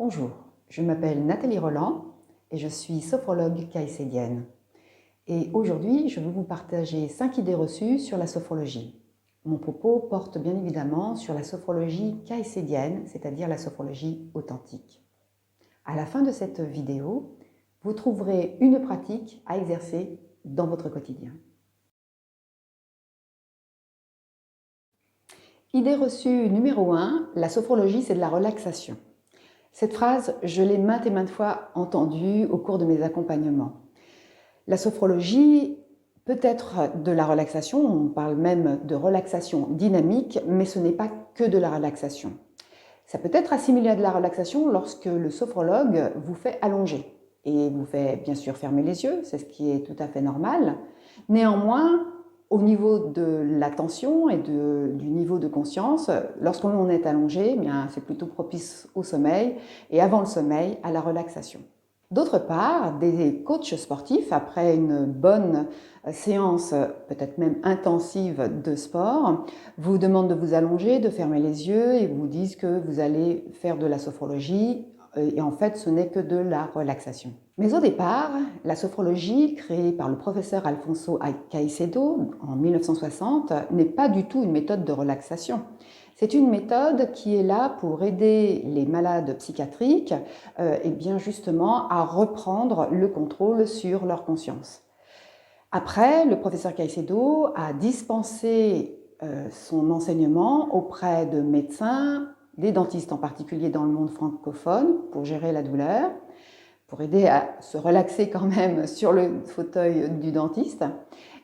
Bonjour, je m'appelle Nathalie Roland et je suis sophrologue caïcédienne. Et aujourd'hui, je vais vous partager 5 idées reçues sur la sophrologie. Mon propos porte bien évidemment sur la sophrologie caïcédienne, c'est-à-dire la sophrologie authentique. À la fin de cette vidéo, vous trouverez une pratique à exercer dans votre quotidien. Idée reçue numéro 1, la sophrologie c'est de la relaxation. Cette phrase, je l'ai maintes et maintes fois entendue au cours de mes accompagnements. La sophrologie peut être de la relaxation, on parle même de relaxation dynamique, mais ce n'est pas que de la relaxation. Ça peut être assimilé à de la relaxation lorsque le sophrologue vous fait allonger et vous fait bien sûr fermer les yeux, c'est ce qui est tout à fait normal. Néanmoins, au niveau de l'attention et du niveau de conscience, lorsqu'on est allongé, c'est plutôt propice au sommeil et avant le sommeil, à la relaxation. D'autre part, des coachs sportifs, après une bonne séance, peut-être même intensive de sport, vous demandent de vous allonger, de fermer les yeux et vous disent que vous allez faire de la sophrologie et en fait ce n'est que de la relaxation. Mais au départ, la sophrologie, créée par le professeur Alfonso Caicedo en 1960, n'est pas du tout une méthode de relaxation. C'est une méthode qui est là pour aider les malades psychiatriques et bien justement à reprendre le contrôle sur leur conscience. Après, le professeur Caicedo a dispensé son enseignement auprès de médecins, des dentistes en particulier dans le monde francophone, pour gérer la douleur, pour aider à se relaxer quand même sur le fauteuil du dentiste.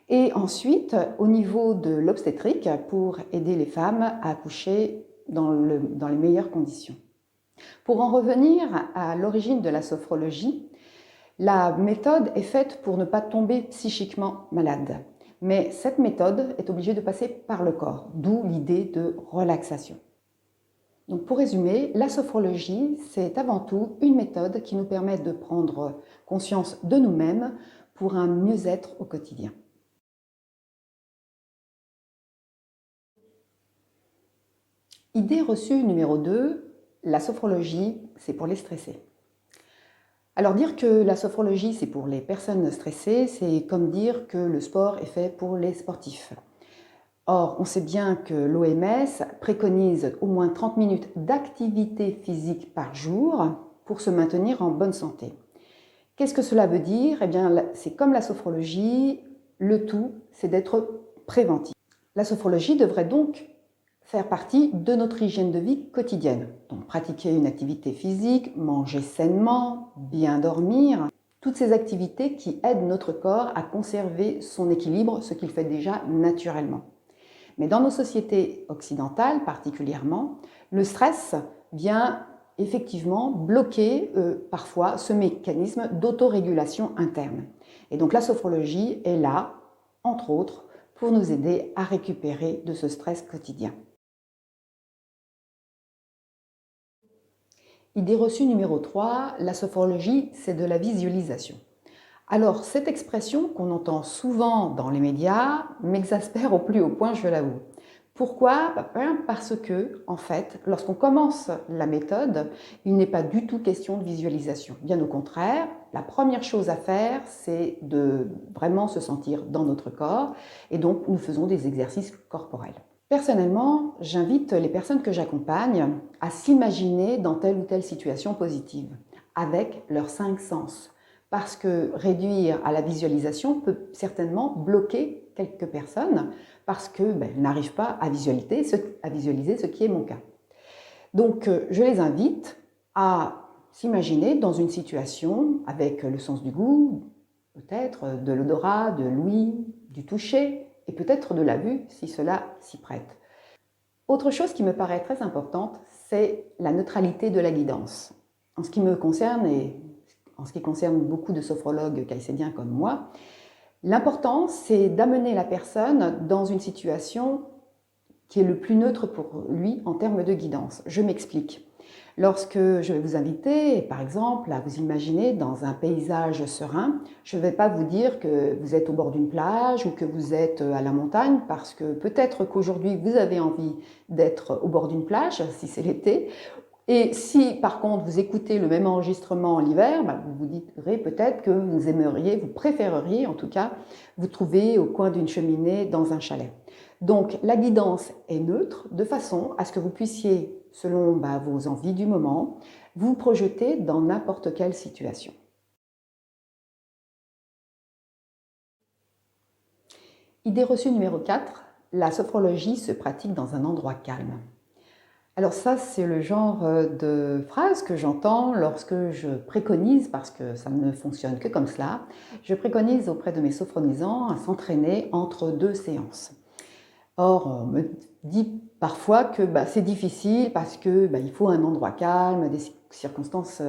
Et ensuite, au niveau de l'obstétrique, pour aider les femmes à accoucher dans les meilleures conditions. Pour en revenir à l'origine de la sophrologie, la méthode est faite pour ne pas tomber psychiquement malade. Mais cette méthode est obligée de passer par le corps, d'où l'idée de relaxation. Donc pour résumer, la sophrologie, c'est avant tout une méthode qui nous permet de prendre conscience de nous-mêmes pour un mieux-être au quotidien. Idée reçue numéro 2, la sophrologie, c'est pour les stressés. Alors dire que la sophrologie, c'est pour les personnes stressées, c'est comme dire que le sport est fait pour les sportifs. Or, on sait bien que l'OMS préconise au moins 30 minutes d'activité physique par jour pour se maintenir en bonne santé. Qu'est-ce que cela veut dire? Eh bien, c'est comme la sophrologie, le tout, c'est d'être préventif. La sophrologie devrait donc faire partie de notre hygiène de vie quotidienne. Donc pratiquer une activité physique, manger sainement, bien dormir, toutes ces activités qui aident notre corps à conserver son équilibre, ce qu'il fait déjà naturellement. Mais dans nos sociétés occidentales particulièrement, le stress vient effectivement bloquer parfois ce mécanisme d'autorégulation interne. Et donc la sophrologie est là, entre autres, pour nous aider à récupérer de ce stress quotidien. Idée reçue numéro 3, la sophrologie, c'est de la visualisation. Alors, cette expression qu'on entend souvent dans les médias m'exaspère au plus haut point, je l'avoue. Pourquoi? Parce que, en fait, lorsqu'on commence la méthode, il n'est pas du tout question de visualisation. Bien au contraire, la première chose à faire, c'est de vraiment se sentir dans notre corps et donc nous faisons des exercices corporels. Personnellement, j'invite les personnes que j'accompagne à s'imaginer dans telle ou telle situation positive, avec leurs 5 sens. Parce que réduire à la visualisation peut certainement bloquer quelques personnes parce qu'elles n'arrivent pas à visualiser ce qui est mon cas. Donc, je les invite à s'imaginer dans une situation avec le sens du goût, peut-être de l'odorat, de l'ouïe, du toucher et peut-être de la vue si cela s'y prête. Autre chose qui me paraît très importante, c'est la neutralité de la guidance. En ce qui me concerne et en ce qui concerne beaucoup de sophrologues caïcédiens comme moi, l'important c'est d'amener la personne dans une situation qui est le plus neutre pour lui en termes de guidance. Je m'explique. Lorsque je vais vous inviter, par exemple, à vous imaginer dans un paysage serein, je ne vais pas vous dire que vous êtes au bord d'une plage ou que vous êtes à la montagne, parce que peut-être qu'aujourd'hui vous avez envie d'être au bord d'une plage, si c'est l'été, Et si par contre vous écoutez le même enregistrement l'hiver, vous vous direz peut-être que vous aimeriez, vous préféreriez en tout cas, vous trouver au coin d'une cheminée dans un chalet. Donc la guidance est neutre de façon à ce que vous puissiez, selon vos envies du moment, vous projeter dans n'importe quelle situation. Idée reçue numéro 4, la sophrologie se pratique dans un endroit calme. Alors ça, c'est le genre de phrase que j'entends lorsque je préconise, parce que ça ne fonctionne que comme cela, je préconise auprès de mes sophronisants à s'entraîner entre 2 séances. Or, on me dit parfois que c'est difficile parce que il faut un endroit calme, des circonstances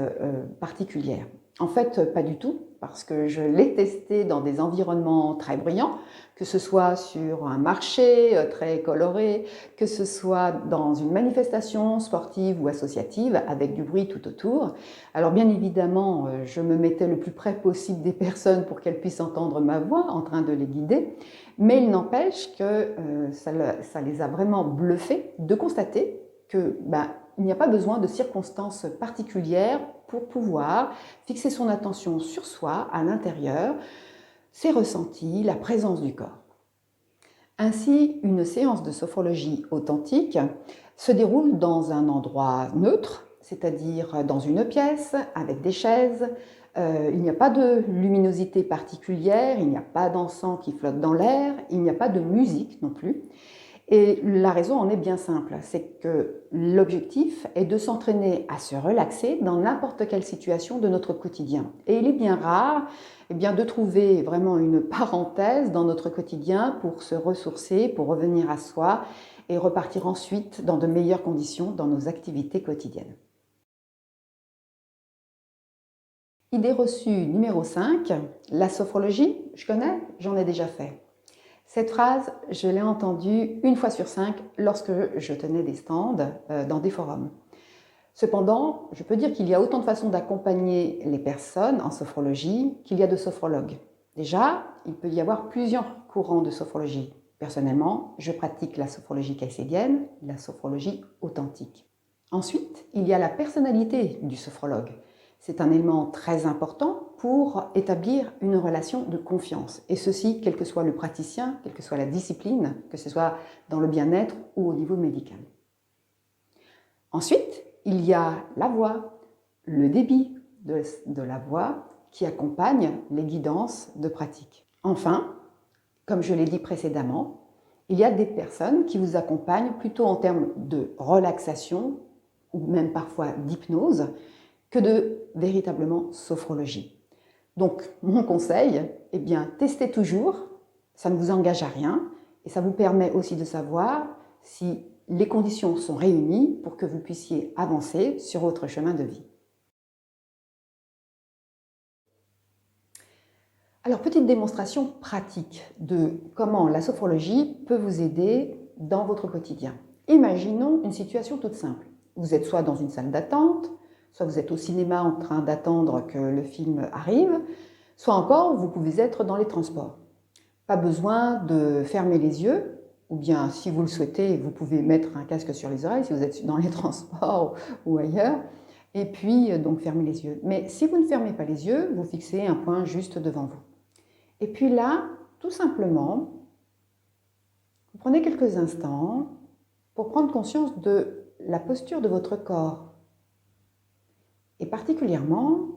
particulières. En fait, pas du tout, parce que je l'ai testé dans des environnements très bruyants, que ce soit sur un marché très coloré, que ce soit dans une manifestation sportive ou associative avec du bruit tout autour. Alors bien évidemment, je me mettais le plus près possible des personnes pour qu'elles puissent entendre ma voix en train de les guider, mais il n'empêche que ça les a vraiment bluffés de constater que il n'y a pas besoin de circonstances particulières pour pouvoir fixer son attention sur soi, à l'intérieur, ses ressentis, la présence du corps. Ainsi, une séance de sophrologie authentique se déroule dans un endroit neutre, c'est-à-dire dans une pièce avec des chaises. Il n'y a pas de luminosité particulière, il n'y a pas d'encens qui flotte dans l'air, il n'y a pas de musique non plus. Et la raison en est bien simple, c'est que l'objectif est de s'entraîner à se relaxer dans n'importe quelle situation de notre quotidien. Et il est bien rare de trouver vraiment une parenthèse dans notre quotidien pour se ressourcer, pour revenir à soi et repartir ensuite dans de meilleures conditions dans nos activités quotidiennes. Idée reçue numéro 5, la sophrologie, je connais, j'en ai déjà fait. Cette phrase, je l'ai entendue une fois sur 5 lorsque je tenais des stands dans des forums. Cependant, je peux dire qu'il y a autant de façons d'accompagner les personnes en sophrologie qu'il y a de sophrologues. Déjà, il peut y avoir plusieurs courants de sophrologie. Personnellement, je pratique la sophrologie caïcédienne, la sophrologie authentique. Ensuite, il y a la personnalité du sophrologue. C'est un élément très important pour établir une relation de confiance. Et ceci, quel que soit le praticien, quelle que soit la discipline, que ce soit dans le bien-être ou au niveau médical. Ensuite, il y a la voix, le débit de la voix qui accompagne les guidances de pratique. Enfin, comme je l'ai dit précédemment, il y a des personnes qui vous accompagnent plutôt en termes de relaxation ou même parfois d'hypnose que de véritablement sophrologie. Donc, mon conseil, testez toujours, ça ne vous engage à rien et ça vous permet aussi de savoir si les conditions sont réunies pour que vous puissiez avancer sur votre chemin de vie. Alors, petite démonstration pratique de comment la sophrologie peut vous aider dans votre quotidien. Imaginons une situation toute simple. Vous êtes soit dans une salle d'attente, soit vous êtes au cinéma en train d'attendre que le film arrive, soit encore vous pouvez être dans les transports. Pas besoin de fermer les yeux, ou bien si vous le souhaitez, vous pouvez mettre un casque sur les oreilles si vous êtes dans les transports ou ailleurs, et puis donc fermer les yeux. Mais si vous ne fermez pas les yeux, vous fixez un point juste devant vous. Et puis là, tout simplement, vous prenez quelques instants pour prendre conscience de la posture de votre corps, et particulièrement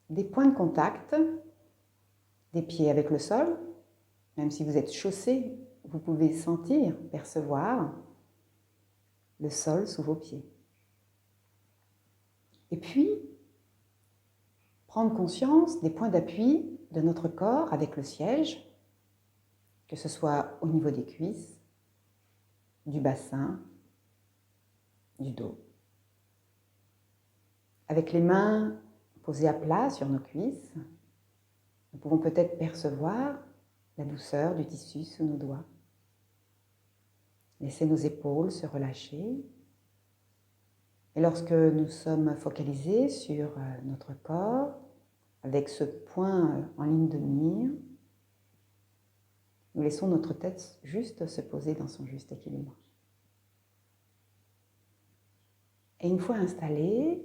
des points de contact des pieds avec le sol. Même si vous êtes chaussé, vous pouvez sentir, percevoir le sol sous vos pieds. Et puis, prendre conscience des points d'appui de notre corps avec le siège, que ce soit au niveau des cuisses, du bassin, du dos. Avec les mains posées à plat sur nos cuisses, nous pouvons peut-être percevoir la douceur du tissu sous nos doigts. Laissez nos épaules se relâcher. Et lorsque nous sommes focalisés sur notre corps, avec ce point en ligne de mire, nous laissons notre tête juste se poser dans son juste équilibre. Et Et une fois installés,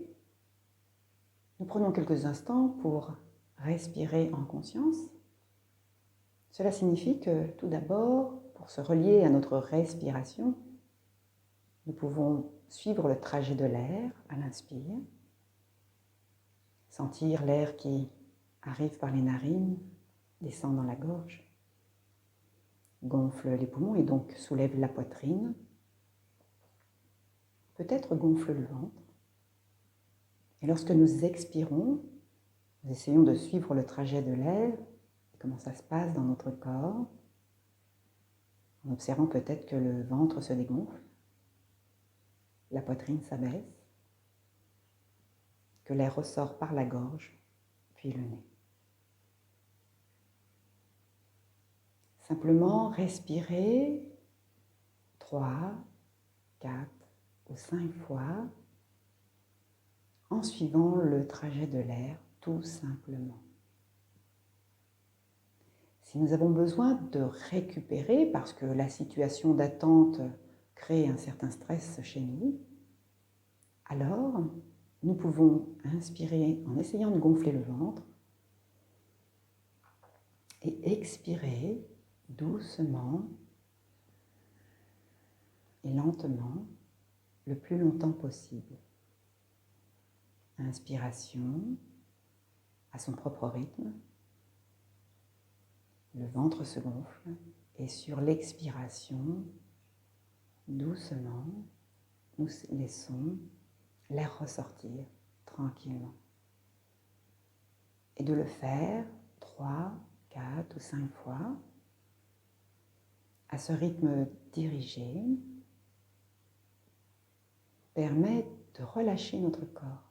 nous prenons quelques instants pour respirer en conscience. Cela signifie que tout d'abord, pour se relier à notre respiration, nous pouvons suivre le trajet de l'air à l'inspire, sentir l'air qui arrive par les narines, descend dans la gorge, gonfle les poumons et donc soulève la poitrine, peut-être gonfle le ventre. Et lorsque nous expirons, nous essayons de suivre le trajet de l'air, comment ça se passe dans notre corps, en observant peut-être que le ventre se dégonfle, la poitrine s'abaisse, que l'air ressort par la gorge, puis le nez. Simplement respirer 3, 4 ou 5 fois en suivant le trajet de l'air, tout simplement. Si nous avons besoin de récupérer, parce que la situation d'attente crée un certain stress chez nous, alors nous pouvons inspirer en essayant de gonfler le ventre et expirer doucement et lentement le plus longtemps possible. Inspiration à son propre rythme. Le ventre se gonfle et sur l'expiration, doucement, nous laissons l'air ressortir tranquillement. Et de le faire 3, 4 ou 5 fois à ce rythme dirigé permet de relâcher notre corps,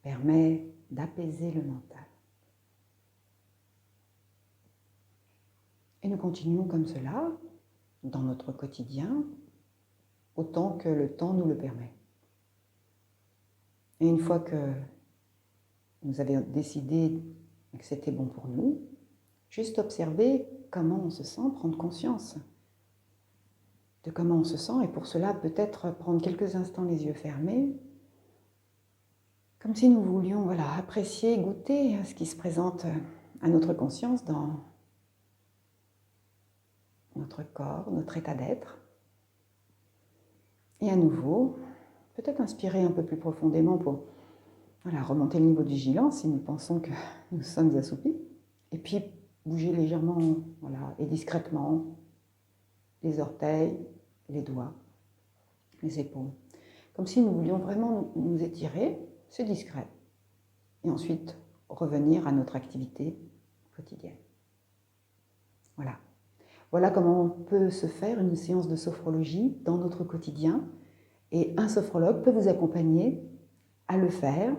permet d'apaiser le mental. Et nous continuons comme cela dans notre quotidien autant que le temps nous le permet. Et une fois que nous avions décidé que c'était bon pour nous, juste observer comment on se sent, prendre conscience de comment on se sent, et pour cela peut-être prendre quelques instants les yeux fermés, comme si nous voulions apprécier, goûter ce qui se présente à notre conscience dans notre corps, notre état d'être. Et à nouveau, peut-être inspirer un peu plus profondément pour remonter le niveau de vigilance si nous pensons que nous sommes assoupis. Et puis bouger légèrement et discrètement les orteils, les doigts, les épaules. Comme si nous voulions vraiment nous étirer, c'est discret. Et ensuite revenir à notre activité quotidienne. Voilà comment peut se faire une séance de sophrologie dans notre quotidien. Et un sophrologue peut vous accompagner à le faire,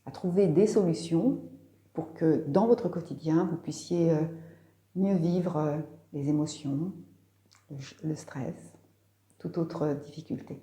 à trouver des solutions pour que dans votre quotidien, vous puissiez mieux vivre les émotions, le stress, toute autre difficulté.